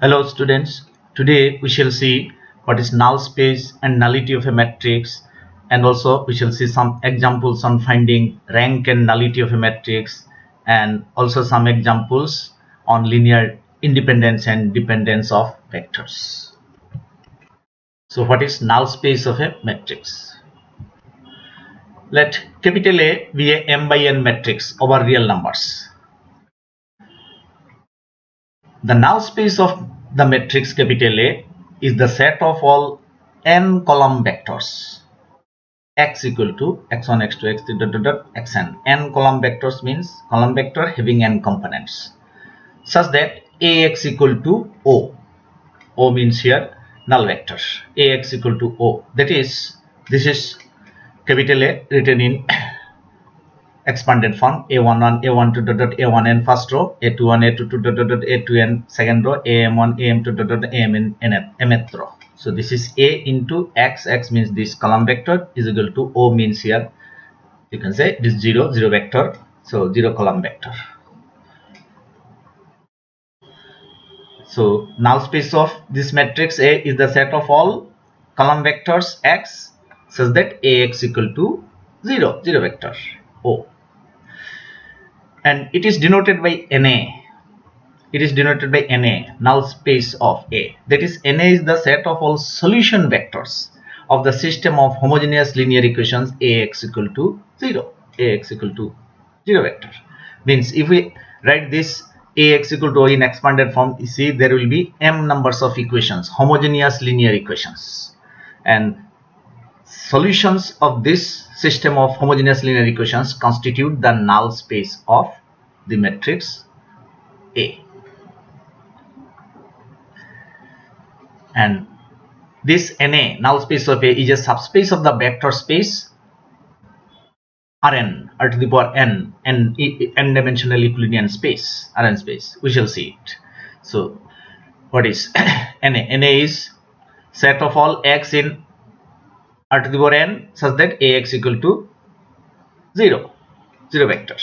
Hello students, today we shall see what is null space and nullity of a matrix, and also we shall see some examples on finding rank and nullity of a matrix, and also some examples on linear independence and dependence of vectors. So what is null space of a matrix? Let capital A be a m by n matrix over real numbers. The null space of the matrix capital A is the set of all n column vectors x equal to x1, x2, x3, xn. N column vectors means column vector having n components, such that ax equal to O. O means here null vector. Ax equal to O. That is, this is capital A written in expanded form: a11 a12 a1n first row, a21 a22 a2n second row, am1 am2 amn mth row. So this is a into x. X means this column vector is equal to O means here you can say this 0 vector, so 0 column vector. So null space of this matrix A is the set of all column vectors x such that ax equal to 0 vector O, and it is denoted by NA. It is denoted by NA, null space of A. That is, NA is the set of all solution vectors of the system of homogeneous linear equations AX equal to 0. AX equal to 0 vector. Means if we write this AX equal to O in expanded form, you see there will be m numbers of equations, homogeneous linear equations. And solutions of this system of homogeneous linear equations constitute the null space of the matrix A. And this NA, null space of A, is a subspace of the vector space Rn, r to the power n, and n-dimensional Euclidean space, Rn space. We shall see it. So what is NA? NA is set of all x in r to the power n such that ax equal to 0 vector,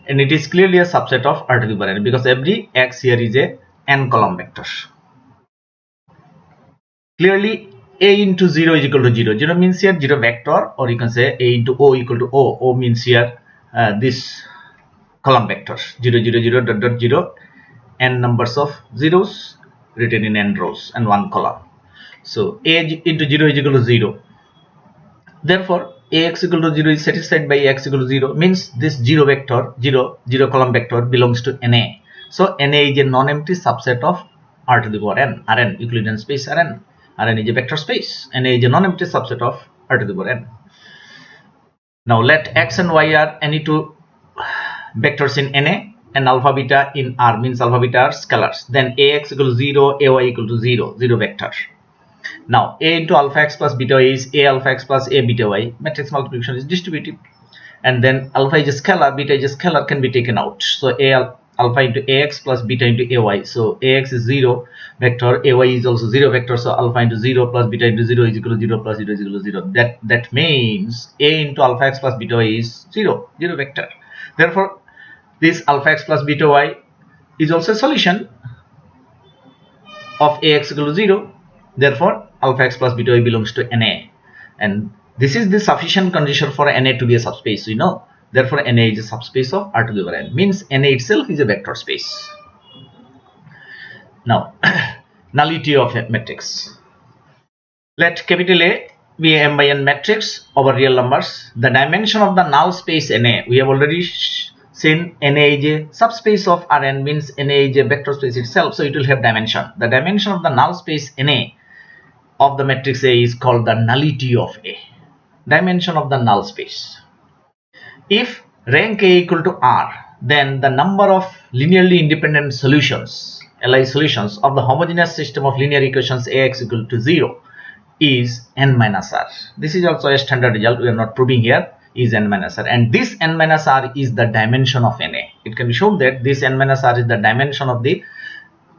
and it is clearly a subset of r to the power n because every x here is a n column vector. Clearly a into 0 is equal to 0. 0 means here 0 vector, or you can say a into O equal to O. O means here this column vector 0 0 0 dot dot 0, n numbers of zeros written in n rows and one column. So a into 0 is equal to 0. Therefore ax equal to 0 is satisfied by x equal to 0, means this 0 vector 0 column vector belongs to NA. So NA is a non-empty subset of r to the power n, Rn, Euclidean space Rn. Rn is a vector space. NA is a non-empty subset of r to the power n. Now let x and y are any two vectors in NA and alpha beta in R, means alpha beta are scalars. Then ax equal to 0, ay equal to 0 vector. Now a into alpha x plus beta y is a alpha x plus a beta y. Matrix multiplication is distributive, and then alpha is a scalar, beta is a scalar, can be taken out. So alpha into ax plus beta into ay. So ax is 0 vector, ay is also 0 vector. So alpha into 0 plus beta into 0 is equal to 0 plus 0 is equal to 0. That means a into alpha x plus beta y is 0 vector. Therefore this alpha x plus beta y is also a solution of ax equal to 0. Therefore alpha x plus beta y belongs to NA, and this is the sufficient condition for NA to be a subspace, we know. Therefore NA is a subspace of r to the power n, means NA itself is a vector space. Now nullity of a matrix. Let capital A be a m by n matrix over real numbers. The dimension of the null space NA, we have already seen NA is a subspace of Rn, means NA is a vector space itself, so it will have dimension. The dimension of the null space NA of the matrix A is called the nullity of A. Dimension of the null space. If rank A equal to R, then the number of linearly independent solutions, LI solutions, of the homogeneous system of linear equations AX equal to 0 is n minus R. This is also a standard result, we are not proving here, is n minus R, and this n minus R is the dimension of NA. It can be shown that this n minus R is the dimension of the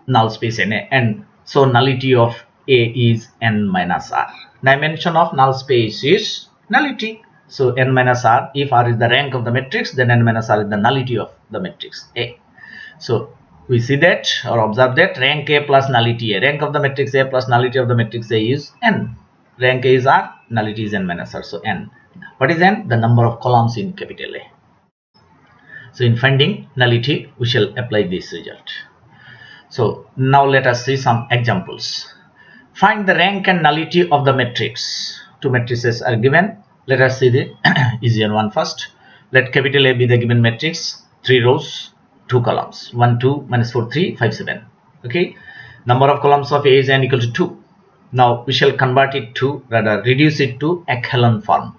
null space NA, and so nullity of A is n minus R. Dimension of null space is nullity. So n minus R, if R is the rank of the matrix, then n minus R is the nullity of the matrix A. So we see that or observe that rank A plus nullity A. Rank of the matrix A plus nullity of the matrix A is n. Rank A is R, nullity is n minus R, so n. What is n? The number of columns in capital A. So in finding nullity, we shall apply this result. So now let us see some examples. Find the rank and nullity of the matrix. Two matrices are given. Let us see the easier one first. Let capital A be the given matrix, 3 rows, 2 columns, 1, 2, minus 4, 3, 5, 7. Okay. Number of columns of A is n equal to 2. Now we shall convert it to, rather reduce it to echelon form.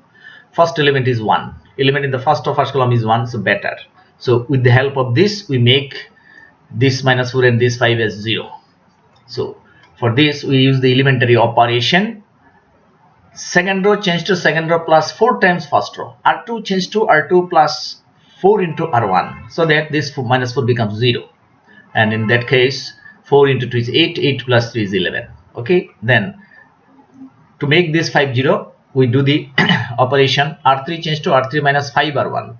First element is 1. Element in the first column is 1, so better. So with the help of this, we make this minus 4 and this 5 as 0. So for this, we use the elementary operation. Second row change to second row plus 4 times first row. R2 change to R2 plus 4 into R1. So that this minus 4 becomes 0. And in that case, 4 into 2 is 8. 8 plus 3 is 11. Okay. Then to make this 5 0, we do the operation R3 change to R3 minus 5 R1.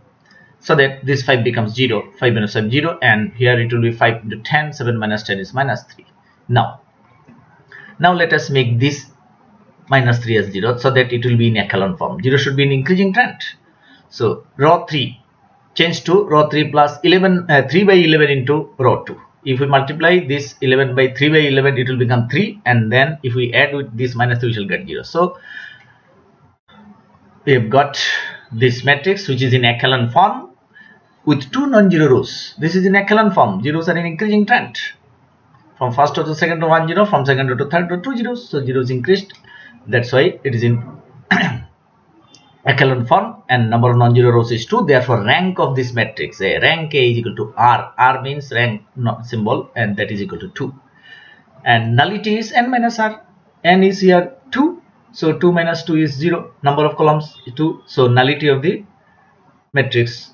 So that this 5 becomes 0. 5 minus 5 0. And here it will be 5 into 10. 7 minus 10 is minus 3. Now let us make this minus 3 as 0, so that it will be in echelon form. 0 should be in increasing trend. So row 3 change to row 3 plus 11, 3 by 11 into row 2. If we multiply this 11 by 3 by 11, it will become 3, and then if we add with this minus 3, we shall get 0. So we have got this matrix which is in echelon form with 2 non-zero rows. This is in echelon form. Zeros are in increasing trend. From first row to second row 1 0, from second row to third row 2 zeros. So zeros increased. That's why it is in echelon form, and number of non-zero rows is 2. Therefore rank of this matrix, rank A is equal to R. R means rank symbol, and that is equal to 2. And nullity is n minus R. N is here 2. So 2 minus 2 is 0. Number of columns is 2. So nullity of the matrix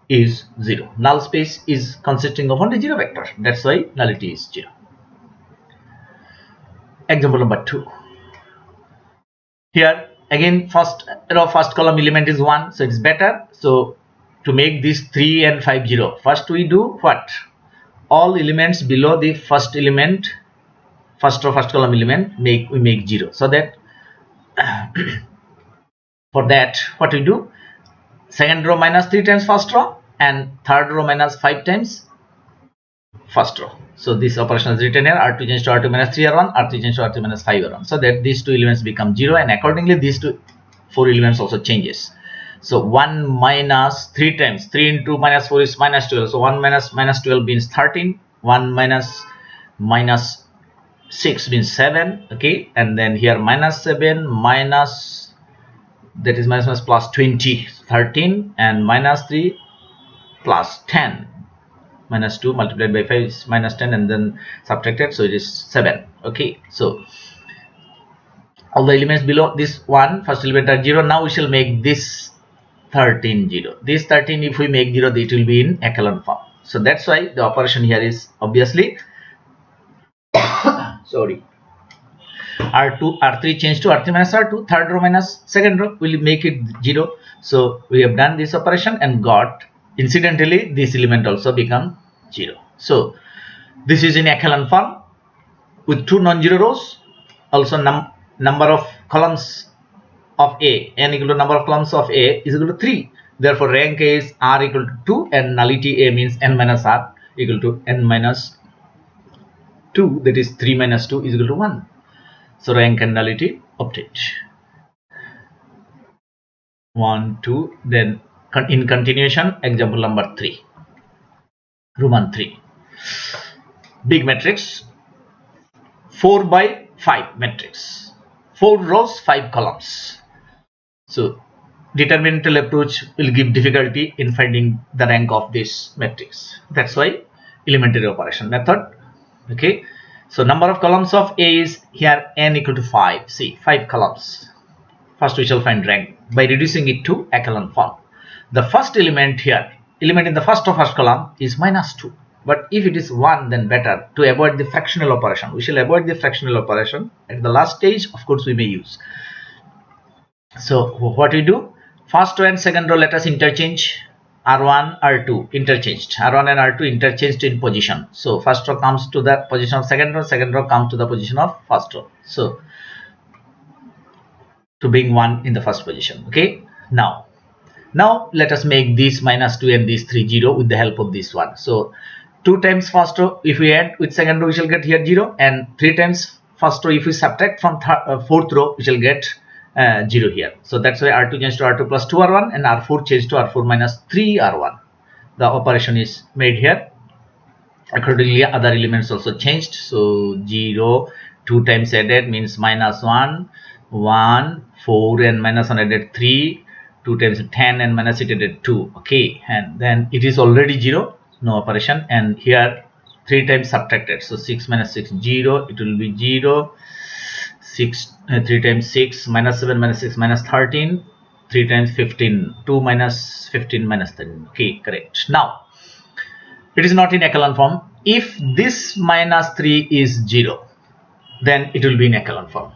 is 0. Null space is consisting of only 0 vector. That's why nullity is 0. Example number 2. Here again first row first column element is 1, so it's better. So to make this 3 and 5 0, first we do what? All elements below the first element, first row first column element, we make 0. So that for that what we do? Second row minus 3 times first row, and third row minus 5 times first row. So this operation is written here: R2 change to R2 minus 3 R1, R3 change to R3 minus 5 R1. So that these two elements become 0, and accordingly these 4 elements also changes. So 1 minus 3 times 3 into minus 4 is minus 12. So 1 minus minus 12 means 13. 1 minus minus 6 means 7. Okay, and then here minus 7 minus, that is minus plus 20, 13, and minus 3 plus 10. Minus 2 multiplied by 5 is minus 10, and then subtracted, so it is 7. Okay, so all the elements below this one first element are 0. Now we shall make this 13 0. This 13, if we make 0, it will be in echelon form. So that's why the operation here is obviously sorry, R2 R3 change to R3 minus R2, third row minus second row will make it 0. So we have done this operation and got, incidentally, this element also become 0. So this is in echelon form with 2 non-zero rows. Also number of columns of A, n equal to number of columns of A is equal to 3. Therefore rank A is R equal to 2, and nullity A means n minus R equal to n minus 2, that is 3 minus 2 is equal to 1. So rank and nullity obtained. 1, 2, then in continuation, example number 3. Roman 3. Big matrix, 4 by 5 matrix, 4 rows, 5 columns. So determinantal approach will give difficulty in finding the rank of this matrix. That's why elementary operation method. Okay, so number of columns of A is here n equal to 5. See, 5 columns. First we shall find rank by reducing it to echelon form. The first element here, element in the first column is minus 2. But if it is 1, then better. To avoid the fractional operation, we shall avoid the fractional operation. At the last stage, of course, we may use. So what we do? First row and second row, let us interchange. R1, R2 interchanged. R1 and R2 interchanged in position. So first row comes to the position of second row comes to the position of first row. So to bring 1 in the first position. Okay. Now let us make this -2 and this 3 0 with the help of this one. So 2 times first row, if we add with second row, we shall get here 0, and 3 times first row, if we subtract from fourth row, we shall get 0 here. So that's why R2 changed to R2 plus 2 R1 and R4 changed to R4 minus 3 R1. The operation is made here. Accordingly, other elements also changed. So 0, 2 times added means -1, 1, 4 and -1 added 3, 2 times 10 and minus it added 2. Okay, and then it is already 0, no operation, and here 3 times subtracted. So 6 minus 6, 0, it will be 0. 3 times 6 minus 7 minus 6 minus 13, 3 times 15, 2 minus 15 minus 13. Okay, correct. Now it is not in echelon form. If this -3 is 0, then it will be in echelon form.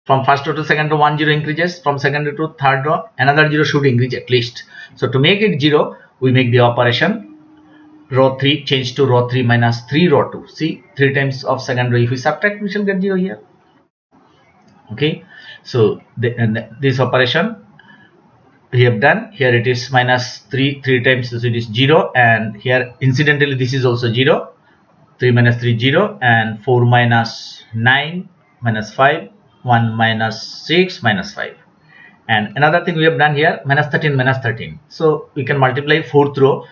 From first row to second row, 1 0 increases. From second row to third row, another 0 should increase at least. So to make it 0, we make the operation row 3 change to row 3 minus 3 row 2. See, 3 times of second row, if we subtract, we shall get 0 here. Okay, so this operation we have done. Here it is -3 times, so it is 0, and here incidentally this is also 0. 3 minus 3 0, and 4 minus 9 minus 5, 1 minus 6 minus 5. And another thing we have done here, -13 minus 13. So we can multiply fourth row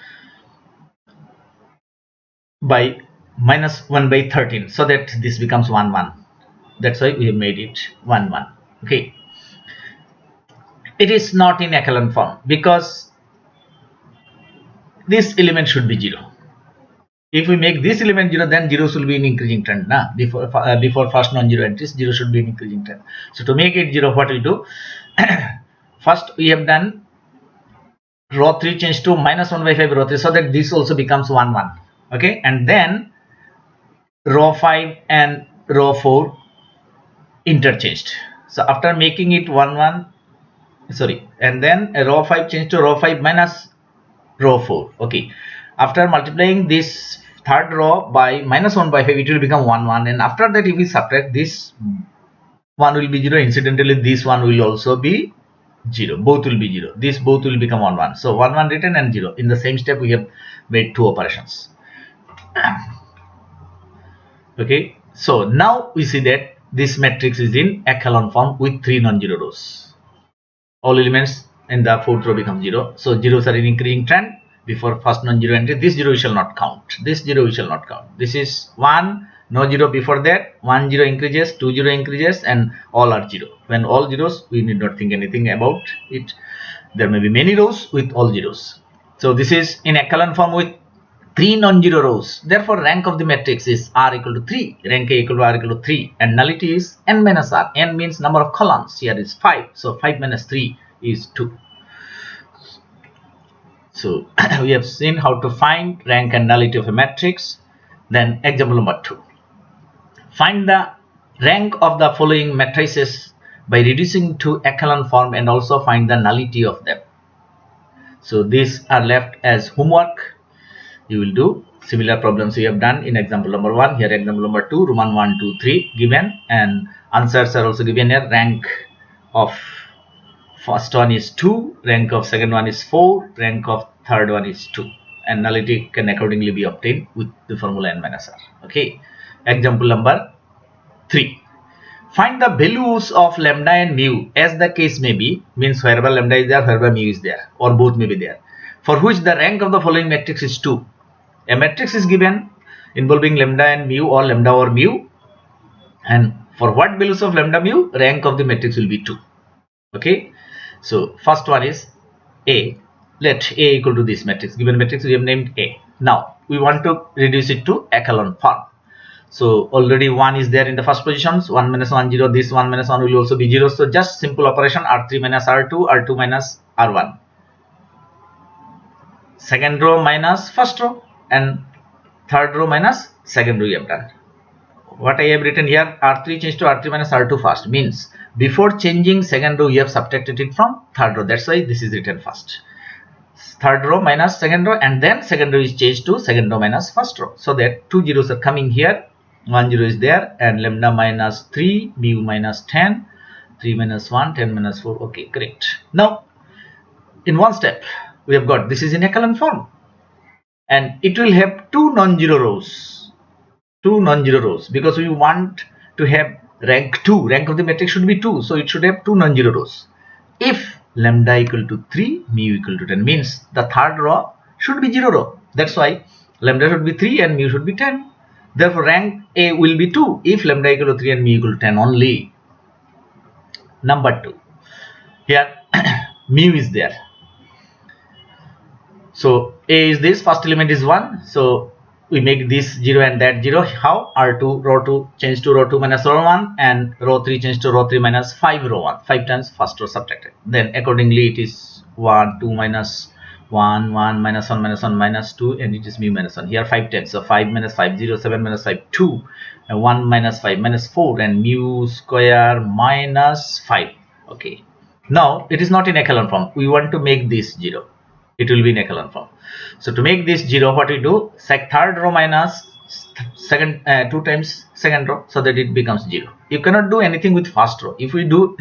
by -1 by 13, so that this becomes 1 1. That's why we have made it 1 1. Okay, it is not in echelon form because this element should be 0. If we make this element 0, then 0 will be in increasing trend. Nah? Before first non-zero entries, 0 should be in increasing trend. So to make it 0, what we do? First we have done row 3 change to -1 by 5 row 3, so that this also becomes 1 1. Okay, and then row 5 and row 4 interchanged. So after making it 1 1, sorry, and then a row 5 changed to row 5 minus row 4. Okay, after multiplying this third row by -1 by 5, it will become 1 1, and after that if we subtract, this 1 will be 0. Incidentally, this one will also be 0. Both will be 0. This both will become 1 1. So 1 1 written and 0. In the same step, we have made 2 operations. Okay, so now we see that this matrix is in echelon form with 3 non-zero rows. All elements in the fourth row become 0. So zeros are in increasing trend. Before first non-zero entry, this 0 we shall not count. This 0 we shall not count. This is 1, no 0 before that. 1 0 increases, 2 0 increases, and all are 0. When all zeros, we need not think anything about it. There may be many rows with all zeros. So this is in echelon form with 3 non-zero rows. Therefore, rank of the matrix is R equal to 3. Rank A equal to R equal to 3. And nullity is n minus R. N means number of columns. Here is 5. So 5 minus 3 is 2. So we have seen how to find rank and nullity of a matrix. Then example number 2. Find the rank of the following matrices by reducing to echelon form, and also find the nullity of them. So these are left as homework. You will do similar problems we have done in example number 1. Here example number 2, Roman 1, 2, 3 given, and answers are also given here. Rank of first one is 2, rank of second one is 4, rank of third one is 2, and nullity can accordingly be obtained with the formula n minus r. Okay, example number 3. Find the values of lambda and mu as the case may be, means wherever lambda is there, wherever mu is there, or both may be there, for which the rank of the following matrix is 2. A matrix is given involving lambda and mu, or lambda or mu, and for what values of lambda mu, rank of the matrix will be 2. Okay, so first one is A. Let A equal to this matrix. Given matrix we have named A. Now we want to reduce it to echelon form. So already 1 is there in the first positions. 1 minus 1 0. This 1 minus 1 will also be 0. So just simple operation, R3 minus R2, R2 minus R1. Second row minus first row, and third row minus second row we have done. What I have written here, R3 changed to R3 minus R2 first, means before changing second row you have subtracted it from third row. That's why this is written first. third row minus second row, and then second row is changed to second row minus first row, so that two zeros are coming here, 1 0 is there, and lambda minus 3, mu minus 10, 3 minus 1, 10 minus 4. Okay, great. Now in one step we have got this is in echelon form, and it will have two non-zero rows, because we want to have rank 2, rank of the matrix should be 2, so it should have two non-zero rows. If lambda equal to 3, mu equal to 10, means the third row should be 0 row. That's why lambda should be 3 and mu should be 10. Therefore rank A will be 2 if lambda equal to 3 and mu equal to 10 only. Number 2, here mu is there, so A is this, first element is 1, so we make this 0 and that 0. How? R2 row 2 change to row 2 minus row 1, and row 3 change to row 3 minus 5 row 1, 5 times first row subtracted. Then accordingly it is 1 2 minus 1 1 minus 1 minus 1 minus 2, and it is mu minus 1 here 5 times, so 5 minus 5 0, 7 minus 5 2, and 1 minus 5 minus 4, and mu square minus 5. Okay, now it is not in echelon form, we want to make this 0, it will be in echelon form. So to make this 0, what we do, third row minus second 2 times second row, so that it becomes 0. You cannot do anything with first row. If we do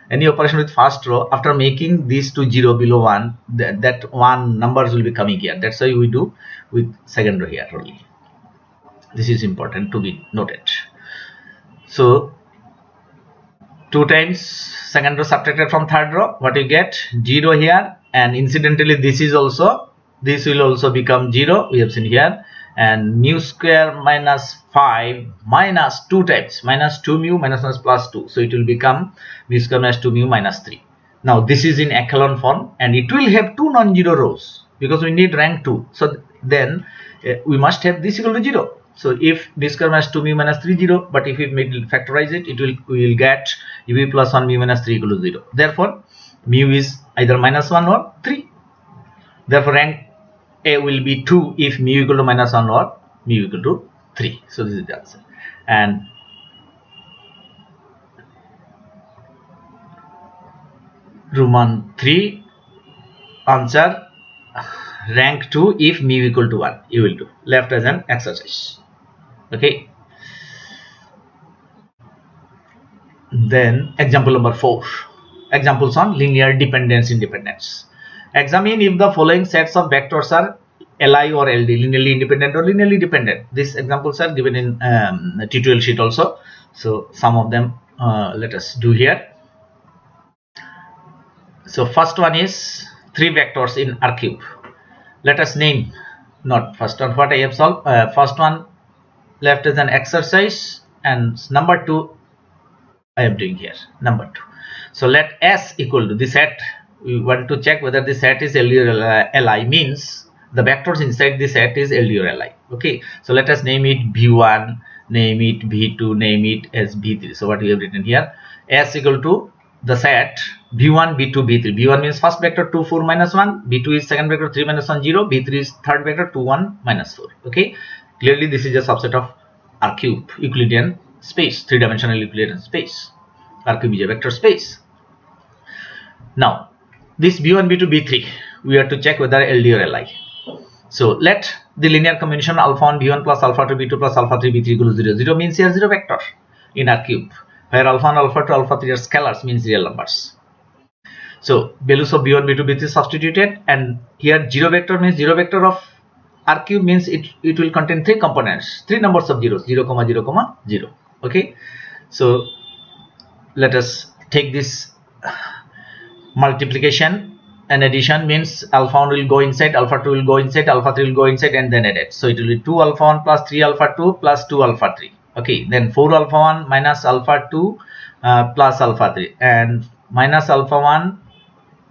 any operation with first row, after making these to 0 below 1, that 1 numbers will be coming here. That's why we do with second row here only. This is important to be noted. So 2 times second row subtracted from third row, what you get, 0 here, and incidentally this will also become 0, we have seen here, and mu square minus 5 minus 2 times minus 2 mu minus 1 plus 2, so it will become mu square minus 2 mu minus 3. Now this is in echelon form, and it will have two non-zero rows because we need rank 2, so then we must have this equal to 0. So if b square minus 2 mu minus 3 0, but if we factorize it, we will get ub plus 1 mu minus 3 equal to 0. Therefore mu is either minus 1 or 3. Therefore rank A will be 2 if mu equal to minus 1 or mu equal to 3. So this is the answer. And Roman 3 answer, rank 2 if mu equal to 1, you will do, left as an exercise. Okay, then example number 4, examples on linear dependence independence. Examine if the following sets of vectors are Li or Ld, linearly independent or linearly dependent. These examples are given in the tutorial sheet also, so some of them let us do here. So first one is 3 vectors in R cube. Let us name, not first one what I have solved, first one left as an exercise, and number 2 I am doing here, number 2. So let S equal to the set, we want to check whether the set is LD or Li, means the vectors inside the set is LD or Li. Okay, so let us name it V1, name it V2, name it as V3. So what we have written here, S equal to the set V1, V2, V3. V1 means first vector 2 4 minus 1, V2 is second vector 3 minus 1 0, V3 is third vector 2 1 minus 4. Okay, clearly this is a subset of R cube Euclidean space, 3-dimensional Euclidean space. R cube is a vector space. Now this B1, B2, B3, we have to check whether LD or Li. So let the linear combination alpha 1 B1 plus alpha 2 B2 plus alpha 3 B3 equals 0. 0 means here 0 vector in R cube, where alpha 1, alpha 2, alpha 3 are scalars, means real numbers. So values of B1, B2, B3 substituted, and here 0 vector means 0 vector of R cube, means it will contain 3 components, 3 numbers of zeros, 0 comma 0 comma 0. Okay, so let us take this multiplication and addition, means alpha 1 will go inside, alpha 2 will go inside, alpha 3 will go inside, and then add it. So it will be 2 alpha 1 plus 3 alpha 2 plus 2 alpha 3. Okay, then 4 alpha 1 minus alpha 2 plus alpha 3, and minus alpha 1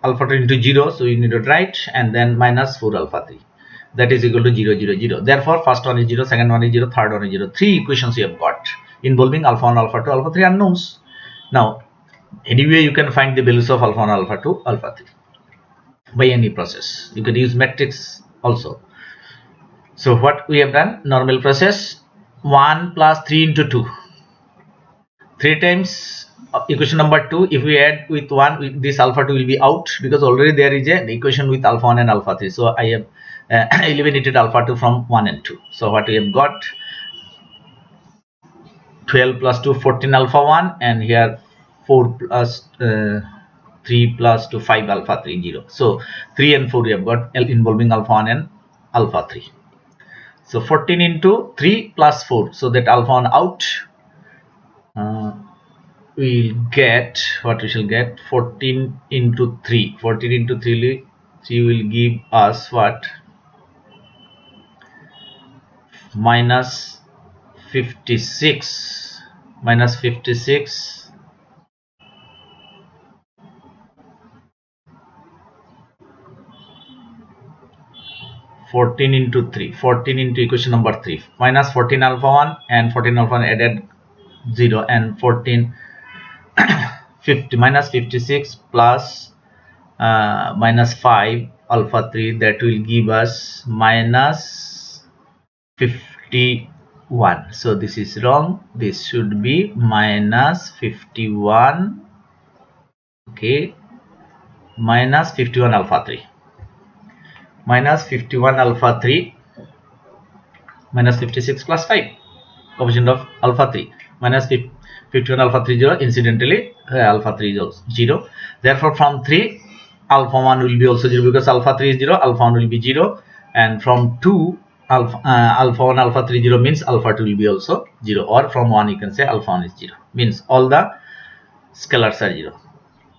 alpha 2 into 0, so you need to write, and then minus 4 alpha 3, that is equal to 0 0 0. Therefore first one is 0, second one is 0, third one is 0. 3 equations you have got involving alpha 1, alpha 2, alpha 3 unknowns. Now anyway you can find the values of alpha 1, alpha 2, alpha 3 by any process. You can use matrix also. So what we have done, normal process, 1 plus 3 into 2, 3 times equation number 2, if we add with 1, this alpha 2 will be out, because already there is an equation with alpha 1 and alpha 3. So I have eliminated alpha 2 from 1 and 2. So what we have got, 12 plus 2, 14 alpha 1, and here 4 plus 3 plus 2, 5 alpha 3, 0. So 3 and 4 we have got involving alpha 1 and alpha 3. So 14 into 3 plus 4, so that alpha 1 out. We'll get, what we shall get, 14 into 3. 14 into 3 will give us what? Minus 56. Minus 56. 14 into 3. 14 into equation number 3. Minus 14 alpha 1 and 14 alpha 1 added 0, and 14 50 minus 56 plus minus 5 alpha 3, that will give us minus 51. So this is wrong. This should be minus 51. Okay, minus 51 alpha 3. Minus 51 alpha 3 minus 56 plus 5, coefficient of alpha 3, minus 51 alpha 3 0. Incidentally, alpha 3 is also 0. Therefore, from 3, alpha 1 will be also 0, because alpha 3 is 0, alpha 1 will be 0. And from 2, alpha 1 alpha 3 0 means alpha 2 will be also 0. Or from 1 you can say alpha 1 is 0, means all the scalars are 0.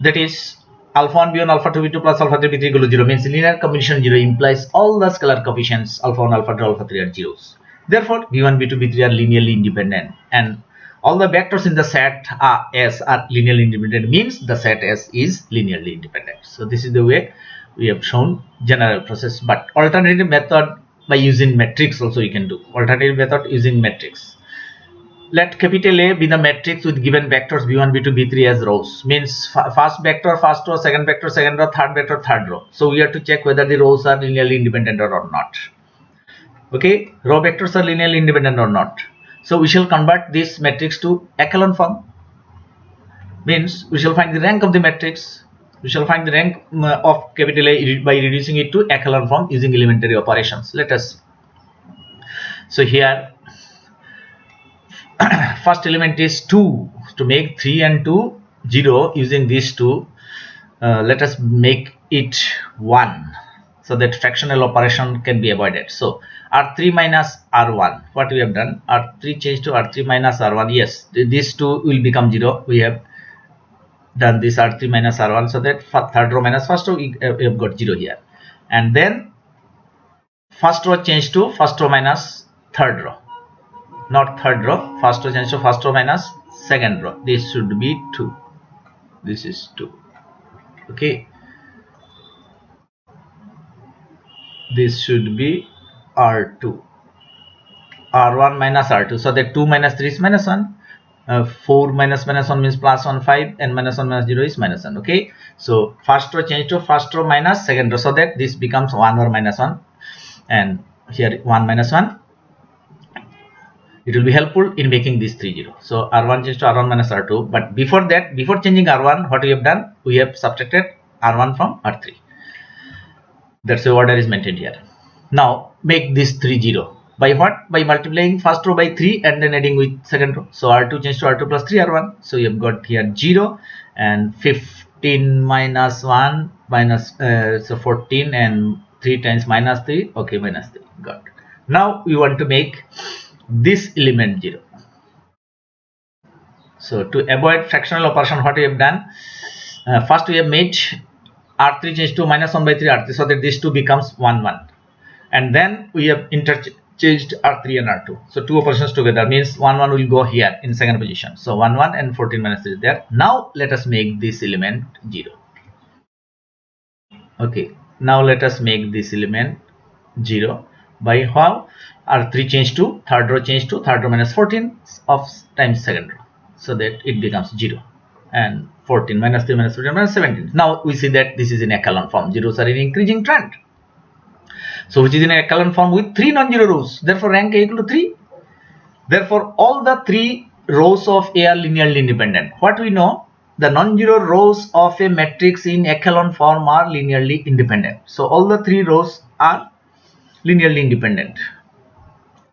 That is, alpha 1 b1 alpha 2 b2 plus alpha 3 b3 equal to 0 means linear combination 0 implies all the scalar coefficients alpha 1 alpha 2 alpha 3 are zeros. Therefore, b1 b2 b3 are linearly independent, and all the vectors in the set S are linearly independent, means the set S is linearly independent. So this is the way we have shown general process. But alternative method by using matrix also you can do. Alternative method using matrix. Let capital A be the matrix with given vectors b1 b2 b3 as rows, means first vector first row, second vector second row, third vector third row. So we have to check whether the rows are linearly independent or not. Okay, row vectors are linearly independent or not. So we shall convert this matrix to echelon form, means we shall find the rank of the matrix. We shall find the rank of capital A by reducing it to echelon form using elementary operations. Let us. So here first element is 2. To make 3 and 2 0 using these two, let us make it 1, so that fractional operation can be avoided. So R3 minus R1, what we have done, R3 changed to R3 minus R1. Yes, these two will become 0. We have done this R3 minus R1, so that third row minus first row, we have got 0 here. And then first row changed to first row minus third row, not third row, first row changed to first row minus second row. This should be 2. This is 2. Okay, this should be R2, R1 minus R2, so that 2 minus 3 is minus 1, 4 minus 1 means plus 1, 5, and minus 1 minus 0 is minus 1. Okay, so first row change to first row minus second row, so that this becomes 1 or minus 1, and here 1 minus 1. It will be helpful in making this 3 0. So R1 changed to R1 minus R2, but before that, before changing R1, what we have done, we have subtracted R1 from R3. That's the order is maintained here. Now make this 3 0 by what? By multiplying first row by 3 and then adding with second row. So R2 changed to R2 plus 3 R1. So you have got here 0 and 15 minus 1 minus so 14 and 3 times minus 3. Okay, minus 3. Got it. Now we want to make this element 0. So to avoid fractional operation, what we have done, first we have made R3 changed to minus 1 by 3 R3, so that this 2 becomes 1 1, and then we have interchanged R3 and R2. So two operations together means 1 1 will go here in second position. So 1 1 and 14 minus 3 is there. Now let us make this element 0. Okay, now let us make this element 0 by how? R3 change to third row, change to third row minus 14 of times second row, so that it becomes 0, and 14 minus 3 minus 14 minus 17. Now we see that this is in echelon form. Zeros are in increasing trend. So which is in echelon form with 3 non-zero rows. Therefore rank A equal to 3. Therefore all the 3 rows of A are linearly independent. What we know, the non-zero rows of a matrix in echelon form are linearly independent. So all the three rows are linearly independent,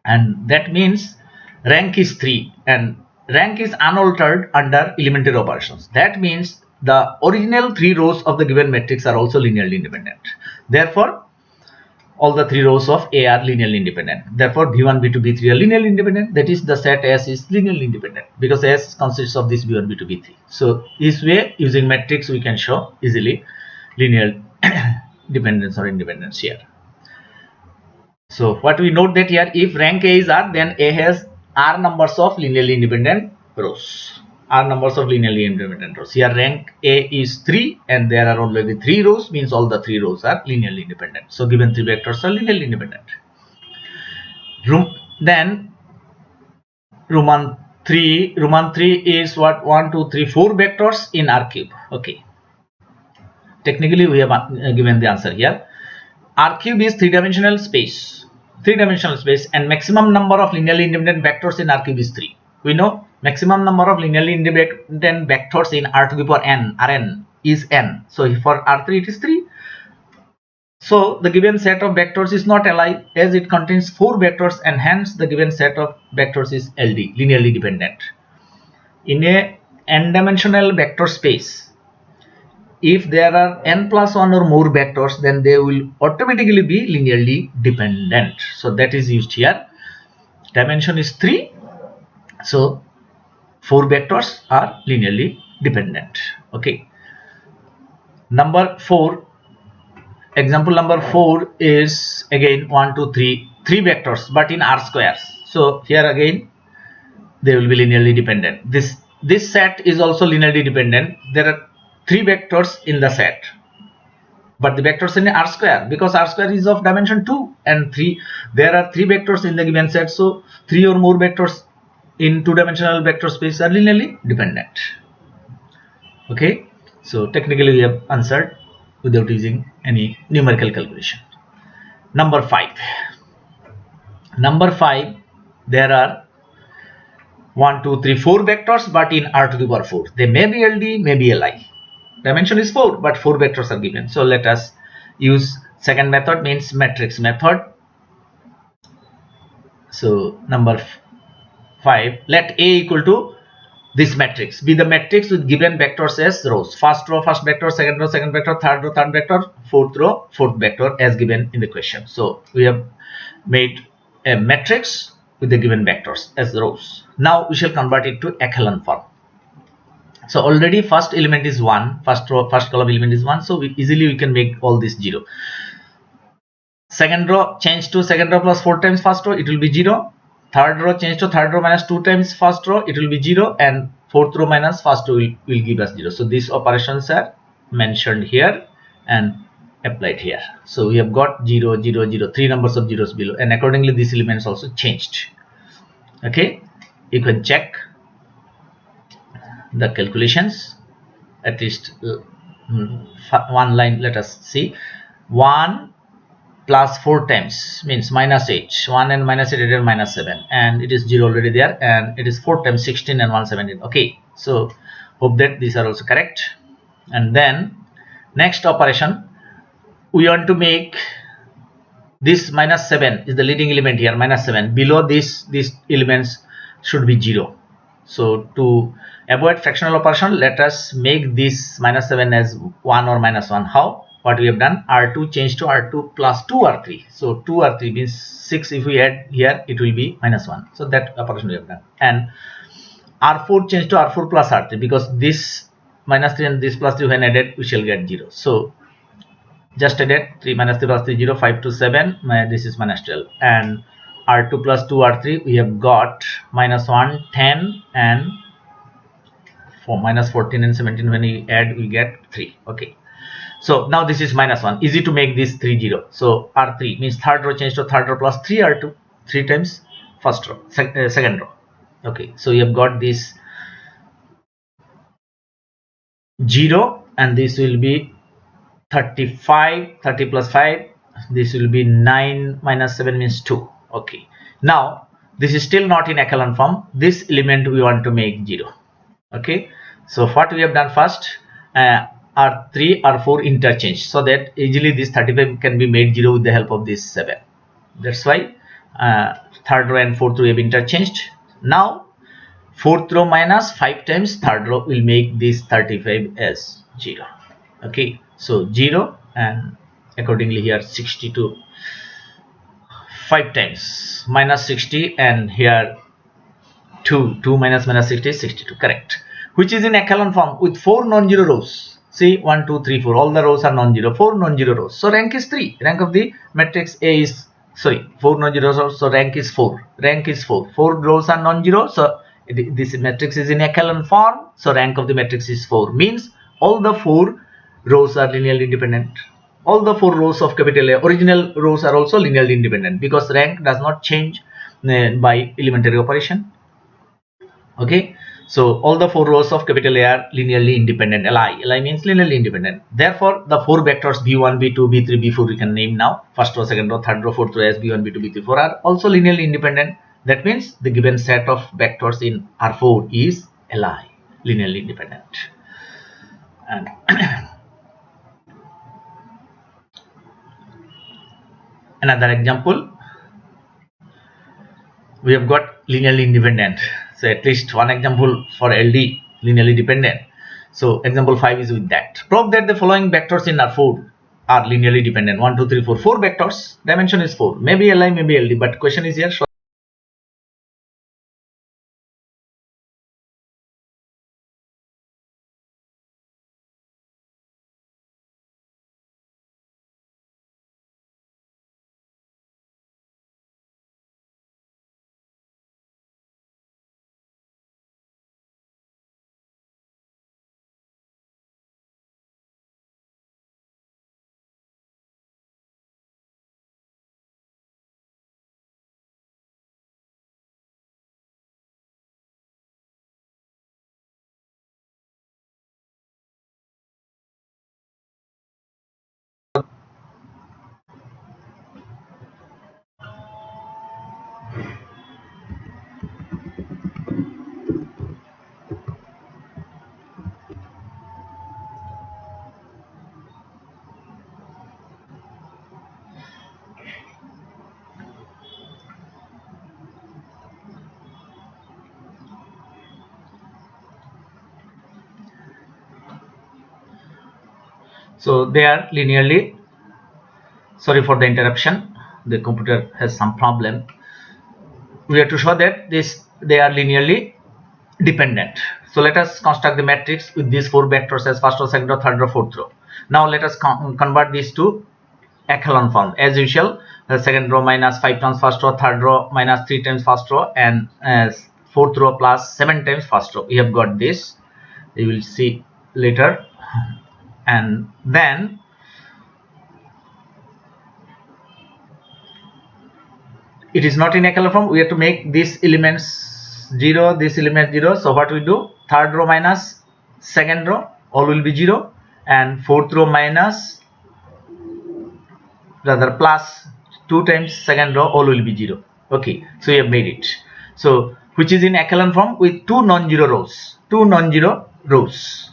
and that means rank is 3 and rank is unaltered under elementary operations. That means the original 3 rows of the given matrix are also linearly independent. Therefore all the 3 rows of A are linearly independent. Therefore B1, B2, B3 are linearly independent. That is, the set S is linearly independent because S consists of this B1, B2, B3. So this way, using matrix, we can show easily linear dependence or independence here. So what we note that here, if rank A is R, then A has R numbers of linearly independent rows. R numbers of linearly independent rows. Here rank A is 3 and there are only 3 rows, means all the 3 rows are linearly independent. So given 3 vectors are linearly independent. Then Roman 3 is what? 1, 2, 3, 4 vectors in R cube. Okay. Technically we have given the answer here. R cube is 3-dimensional space. 3-dimensional space, and maximum number of linearly independent vectors in R cube is 3. We know maximum number of linearly independent vectors in R to the power n, Rn, is n. So for R3 it is 3. So the given set of vectors is not Li, as it contains 4 vectors, and hence the given set of vectors is LD, linearly dependent. In a n-dimensional vector space, if there are n plus 1 or more vectors, then they will automatically be linearly dependent. So that is used here. Dimension is 3. So 4 vectors are linearly dependent. Okay. Number 4. Example number 4 is again 1, 2, 3. 3 vectors, but in R squares. So here again they will be linearly dependent. This set is also linearly dependent. There are 3 vectors in the set, but the vectors in R square, because R square is of dimension 2 and 3, there are 3 vectors in the given set. So 3 or more vectors in 2-dimensional vector space are linearly dependent. Okay, so technically we have answered without using any numerical calculation. Number 5. There are 1, 2, 3, 4 vectors, but in R to the power 4. They may be LD, may be Li. Dimension is 4, but 4 vectors are given. So let us use second method, means matrix method. So number 5, let A equal to this matrix be the matrix with given vectors as rows. First row, first vector, second row, second vector, third row, third vector, fourth row, fourth vector, as given in the question. So we have made a matrix with the given vectors as rows. Now we shall convert it to echelon form. So already first element is 1, first row, first column element is 1, so we can make all this 0. Second row change to second row plus 4 times first row, it will be 0. Third row change to third row minus 2 times first row, it will be 0, and fourth row minus first row will give us 0. So these operations are mentioned here and applied here. So we have got 0, 0, 0, 3 numbers of zeros below, and accordingly these elements also changed. Okay, you can check the calculations, at least one line. Let us see. 1 plus 4 times means minus 8. 1 and minus 8 are minus 7, and it is 0 already there, and it is 4 times 16 and 117. Okay, so hope that these are also correct. And then next operation, we want to make this minus 7 is the leading element here, minus 7. Below these elements should be 0. So to avoid fractional operation, let us make this minus 7 as 1 or minus 1. How? What we have done, R2 change to R2 plus 2 R3. So 2 R3 means 6. If we add here, it will be minus 1. So that operation we have done. And R4 change to R4 plus R3, because this minus 3 and this plus 3 when added, we shall get 0. So just added 3 minus 3 plus 3, 0, 5 to 7. This is minus 12. And R2 plus 2 R3, we have got minus 1, 10, and for minus 14 and 17. When we add, we get 3. Okay. So now this is minus 1. Easy to make this 3, 0. So R3 means third row change to third row plus 3 R2. 3 times first row, second row. Okay. So you have got this 0, and this will be 35. 30 plus 5. This will be 9 minus 7 means 2. Okay. Now this is still not in echelon form. This element we want to make 0. Okay. So what we have done first, R3 R4 interchange, so that easily this 35 can be made 0 with the help of this 7. That's why third row and fourth row have interchanged. Now fourth row minus 5 times third row will make this 35 as 0. Okay, so 0, and accordingly here 62, 5 times minus 60, and here 2 minus 60 is 62, correct, which is in echelon form with 4 non-zero rows. See, 1 2 3 4, all the rows are non-zero, 4 non-zero rows, so rank is 3. Rank of the matrix A is, sorry, 4 non-zero rows, so rank is 4. Rank is 4. 4 rows are non-zero, so this matrix is in echelon form, so rank of the matrix is 4. Means all the 4 rows are linearly independent. All the 4 rows of capital A original rows are also linearly independent, because rank does not change by elementary operation. Okay, so all the 4 rows of capital A are linearly independent. Li means linearly independent. Therefore, the 4 vectors b1, b2, b3, b4 we can name now. First row, second row, third row, fourth row as b1, b2, b3, 4 are also linearly independent. That means the given set of vectors in R4 is Li, linearly independent. And another example, we have got linearly independent. So at least one example for LD linearly dependent. So example 5 is with that. Prove that the following vectors in R4 are linearly dependent. 1 2 3 4, 4 vectors, dimension is 4, maybe Li, maybe LD, but question is here. So they are linearly, sorry for the interruption, the computer has some problem. We have to show that they are linearly dependent. So let us construct the matrix with these 4 vectors as first row, second row, third row, fourth row. Now let us convert these to echelon form as usual. The second row minus 5 times first row, third row minus 3 times first row, and fourth row plus 7 times first row. We have got this, we will see later. And then it is not in echelon form, we have to make these elements 0, this element 0. So what we do, third row minus second row, all will be 0, and fourth row minus, rather plus 2 times second row, all will be 0. Okay, so we have made it. So which is in echelon form with 2 non-zero rows, 2 non-zero rows.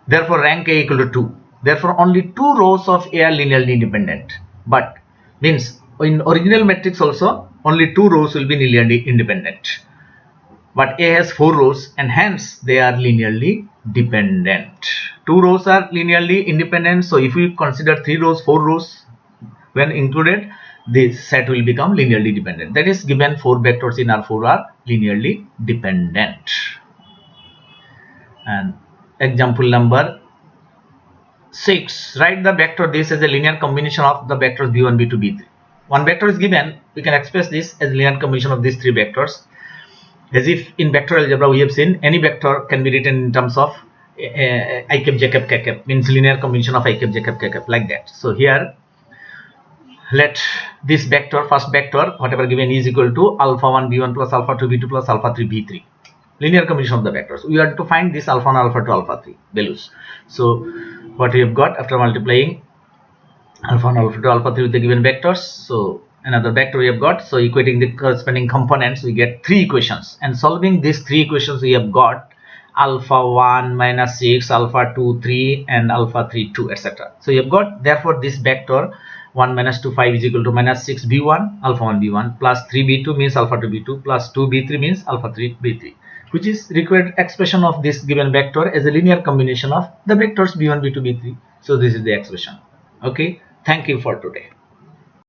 Therefore rank A equal to 2. Therefore only 2 rows of A are linearly independent. But means in original matrix also only 2 rows will be linearly independent. But A has 4 rows and hence they are linearly dependent. 2 rows are linearly independent. So if we consider 3 rows, 4 rows when included, this set will become linearly dependent. That is given 4 vectors in R4 are linearly dependent. And example number 6, write the vector this as a linear combination of the vectors b1, b2, b3. One vector is given, we can express this as linear combination of these 3 vectors. As if in vector algebra we have seen any vector can be written in terms of I cap, j cap, k cap, means linear combination of I cap, j cap, k cap, like that. So here let this vector, first vector, whatever given, is equal to alpha 1 b1 plus alpha 2 b2 plus alpha 3 b3. Linear combination of the vectors. We have to find this alpha 1, alpha 2, alpha 3 values. So what we have got after multiplying alpha 1, alpha 2, alpha 3 with the given vectors, so another vector we have got. So equating the corresponding components, we get 3 equations, and solving these 3 equations we have got alpha 1 minus 6, alpha 2 3, and alpha 3 2, etc. So you have got, therefore this vector 1 minus 2 5 is equal to minus 6 b1 alpha 1 b1 plus 3 b2 means alpha 2 b2 plus 2 b3 means alpha 3 b3, which is required expression of this given vector as a linear combination of the vectors b1 b2 b3. So this is the expression. Okay, thank you for today.